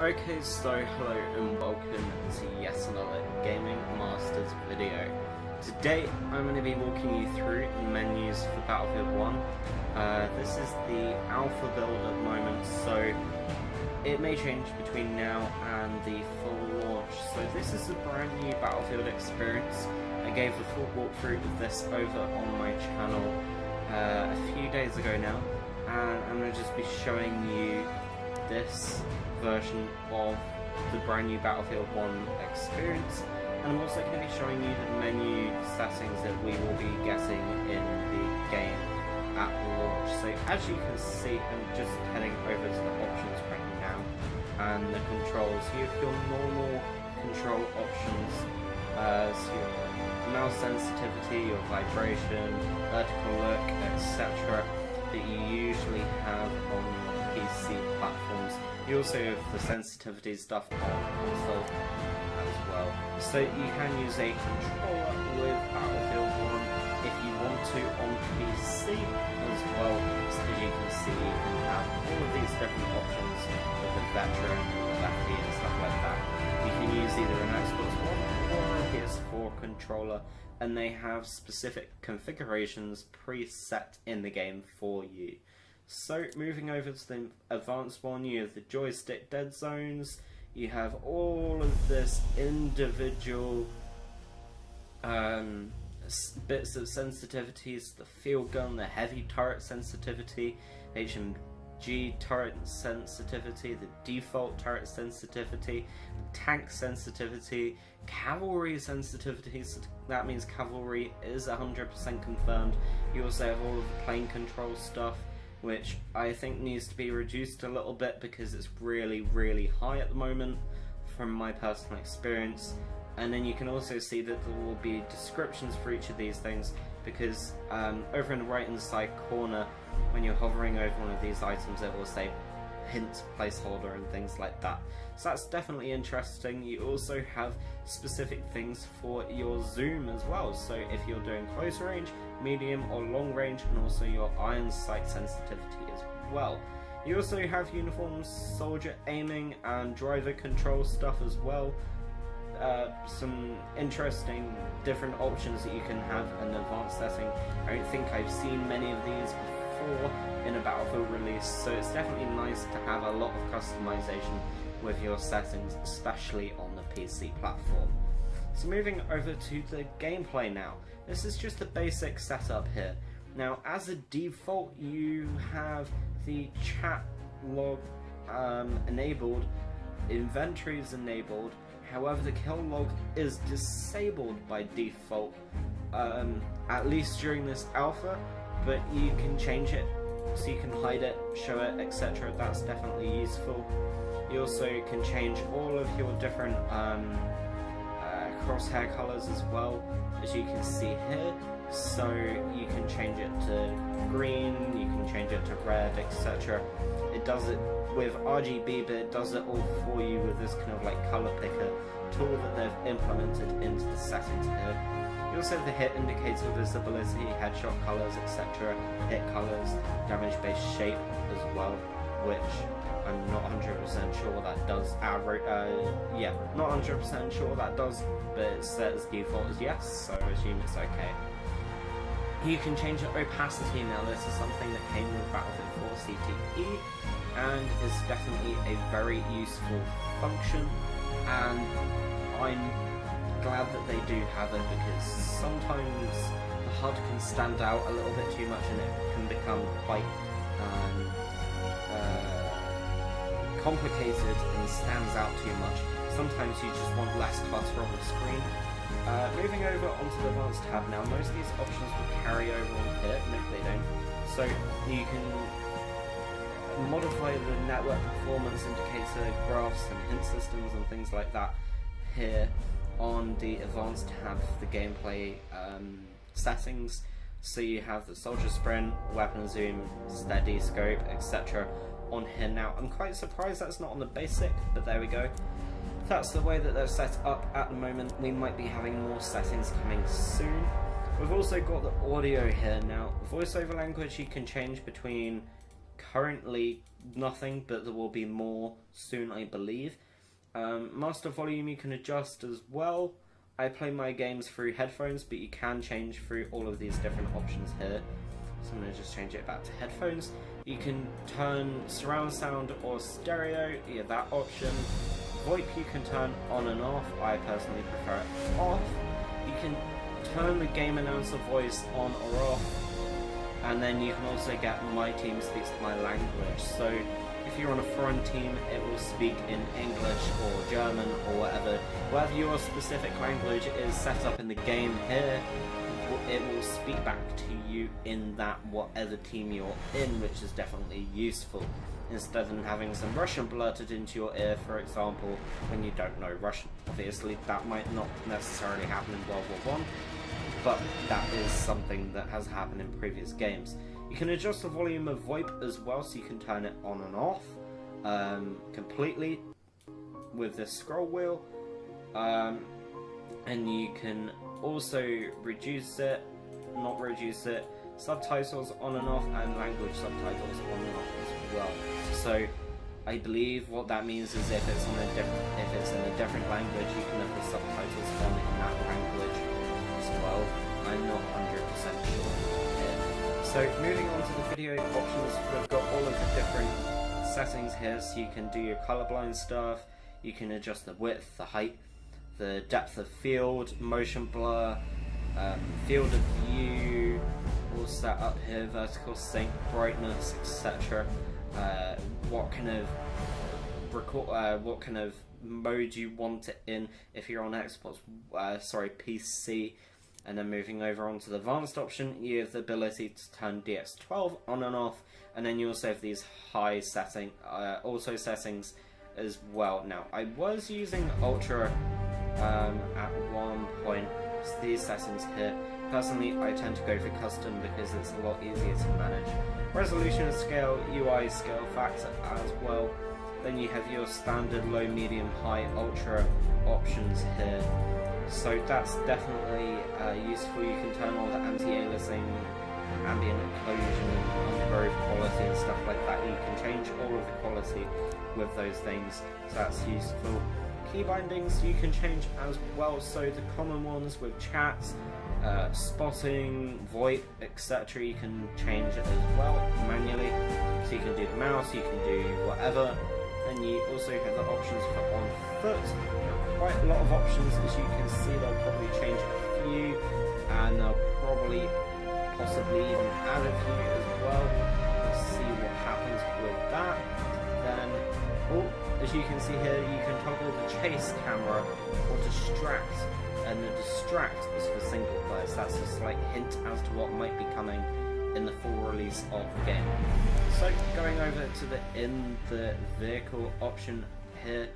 Okay, so hello and welcome to yet another Gaming Masters video. Today I'm going to be walking you through the menus for Battlefield 1. This is the alpha build at the moment, so it may change between now and the full launch. So this is a brand new Battlefield experience. I gave a full walkthrough of this over on my channel a few days ago now, and I'm going to just be showing you this version of the brand new Battlefield 1 experience, and I'm also going to be showing you the menu settings that we will be getting in the game at launch. So as you can see, I'm just heading over to the options right now, and the controls. You have your normal control options, so your mouse sensitivity, your vibration, vertical look, etc. that you usually have on PC platforms. You also have the sensitivity stuff on console as well. So you can use a controller with Battlefield 1 if you want to on PC as well. So as you can see, you can have all of these different options with the veteran, lefty and stuff like that. You can use either an Xbox One or a PS4 controller, and they have specific configurations preset in the game for you. So moving over to the advanced one, you have the joystick dead zones, you have all of this individual bits of sensitivities, the field gun, the heavy turret sensitivity, HMG turret sensitivity, the default turret sensitivity, the tank sensitivity, cavalry sensitivity, so that means cavalry is 100% confirmed. You also have all of the plane control stuff, which I think needs to be reduced a little bit because it's really high at the moment from my personal experience. And then you can also see that there will be descriptions for each of these things, because over in the right hand side corner, when you're hovering over one of these items, it will say hint placeholder and things like that. So that's definitely interesting. You also have specific things for your zoom as well, so if you're doing close range, medium or long range, and also your iron sight sensitivity as well. You also have uniform soldier aiming and driver control stuff as well. Some interesting different options that you can have in an advanced setting. I don't think I've seen many of these before in a Battlefield release, so it's definitely nice to have a lot of customization with your settings, especially on the PC platform. So moving over to the gameplay now. This is just the basic setup here. Now, as a default, you have the chat log enabled, inventory is enabled. However, the kill log is disabled by default, at least during this alpha, but you can change it, so you can hide it, show it, etc. That's definitely useful. You also can change all of your different crosshair colors as well, as you can see here. So you can change it to green, you can change it to red, etc. It does it with RGB, but it does it all for you with this kind of like color picker tool that they've implemented into the settings here. You also have the hit indicator, visibility, headshot colors, etc. Hit colors, damage based shape as well, which I'm not 100% sure what that does. Yeah, not 100% sure what that does, but it's set as default as yes, so I assume it's okay. You can change the opacity now. This is something that came with Battlefield 4 CTE, and is definitely a very useful function, and I'm glad that they do have it, because sometimes the HUD can stand out a little bit too much and it can become quite complicated and stands out too much. Sometimes you just want less clutter on the screen. Moving over onto the advanced tab now, most of these options will carry over on here. No, they don't. So you can modify the network performance indicator graphs and hint systems and things like that here on the advanced tab for the gameplay settings. So you have the soldier sprint, weapon zoom, steady scope, etc. on here now. I'm quite surprised that's not on the basic, but there we go. That's the way that they're set up at the moment. We might be having more settings coming soon. We've also got the audio here now. Voice over language you can change between currently nothing, but there will be more soon, I believe. Master volume you can adjust as well. I play my games through headphones, but you can change through all of these different options here. So I'm going to just change it back to headphones. You can turn surround sound or stereo, yeah, that option. VoIP you can turn on and off. I personally prefer it off. You can turn the game announcer voice on or off, and then you can also get my team speaks my language. So if you're on a foreign team, it will speak in English or German or whatever your specific language is set up in the game here. It will speak back to you in that whatever team you're in, which is definitely useful, instead of having some Russian blurted into your ear, for example, when you don't know Russian. Obviously that might not necessarily happen in World War I, but that is something that has happened in previous games. You can adjust the volume of VoIP as well, so you can turn it on and off completely with this scroll wheel, and you can also reduce it, not reduce it, subtitles on and off, and language subtitles on and off as well. So I believe what that means is if it's in a different language, you can have the subtitles on in that language as well. I'm not 100% sure here. So moving on to the video options, we've got all of the different settings here, so you can do your colorblind stuff, you can adjust the width, the height, the depth of field, motion blur, field of view, all set up here, vertical sync, brightness, etc. What kind of mode you want it in if you're on Xbox, PC. And then moving over onto the advanced option, you have the ability to turn DX12 on and off, and then you also have these high setting, auto settings as well. Now, I was using Ultra at one point, so these settings here. Personally, I tend to go for custom because it's a lot easier to manage. Resolution scale, UI scale factor as well. Then you have your standard low, medium, high, ultra options here. So that's definitely useful. You can turn all the anti-aliasing, ambient occlusion, undergrowth quality and stuff like that. You can change all of the quality with those things, so that's useful. Key bindings you can change as well, so the common ones with chat, spotting, VoIP, etc. you can change it as well manually. So you can do the mouse, you can do whatever. And you also have the options for on foot. There are quite a lot of options, as you can see. They'll probably change a few, and they'll probably possibly even add a few as well. Let's see what happens with that. Then, as you can see here, you can toggle the chase camera or distract, and the distract is for single players. That's a slight hint as to what might be coming in the full release of the game. So going over to the vehicle option here,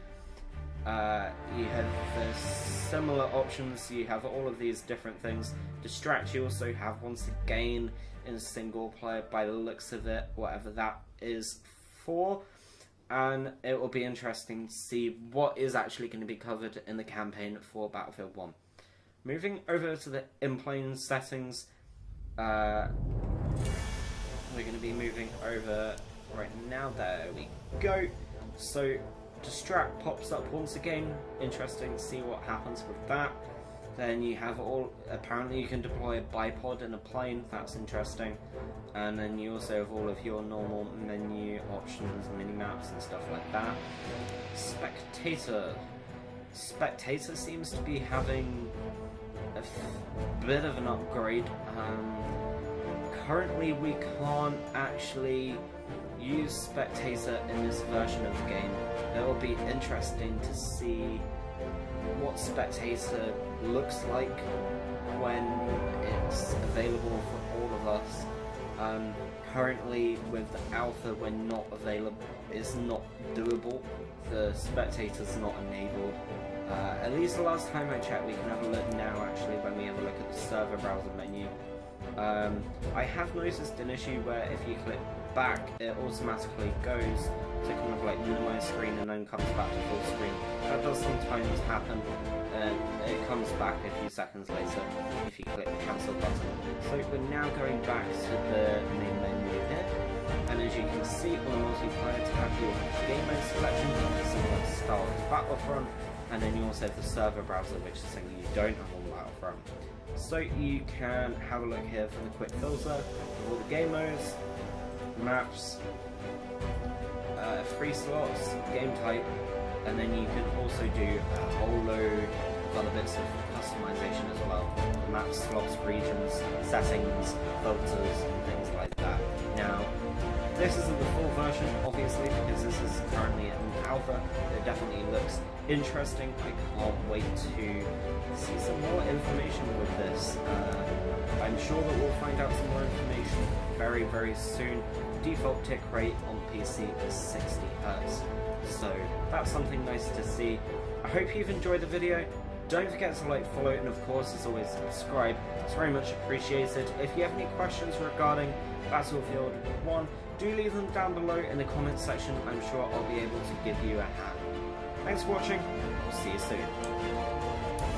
you have the similar options. You have all of these different things. Distract you also have once again in single player, by the looks of it, whatever that is for. And it will be interesting to see what is actually going to be covered in the campaign for Battlefield 1. Moving over to the in-plane settings, we're going to be moving over right now. There we go. So distract pops up once again. Interesting to see what happens with that. Then you have apparently you can deploy a bipod in a plane. That's interesting. And then you also have all of your normal menu options, mini-maps and stuff like that. Spectator seems to be having a bit of an upgrade. Currently we can't actually use Spectator in this version of the game. It will be interesting to see what Spectator looks like when it's available for all of us. Currently with the alpha, when not available, it's not doable. The Spectator's not enabled. At least the last time I checked. We can have a look now actually when we have a look at the server browser menu. I have noticed an issue where if you click back, it automatically goes to kind of like minimize screen and then comes back to full screen. That does sometimes happen. It comes back a few seconds later if you click the cancel button. So we're now going back to the main menu here, and as as you can see on the multiplayer tab, you have game mode selection, similar style to Battlefront, and then you also have the server browser, which is something you don't have on Battlefront. So you can have a look here for the quick filter of all the game modes, maps, free slots, game type, and then you can also do a whole load of other bits of customization as well. Map slots, regions, settings, filters, and things like that. Now, this isn't the full version, obviously, because this is currently in alpha. It definitely looks interesting. I can't wait to see some more information with this. I'm sure that we'll find out some more information very, very soon. Default tick rate on PC is 60 Hz. So that's something nice to see. I hope you've enjoyed the video. Don't forget to like, follow, and of course, as always, subscribe. It's very much appreciated. If you have any questions regarding Battlefield 1, do leave them down below in the comments section. I'm sure I'll be able to give you a hand. Thanks for watching. See you soon.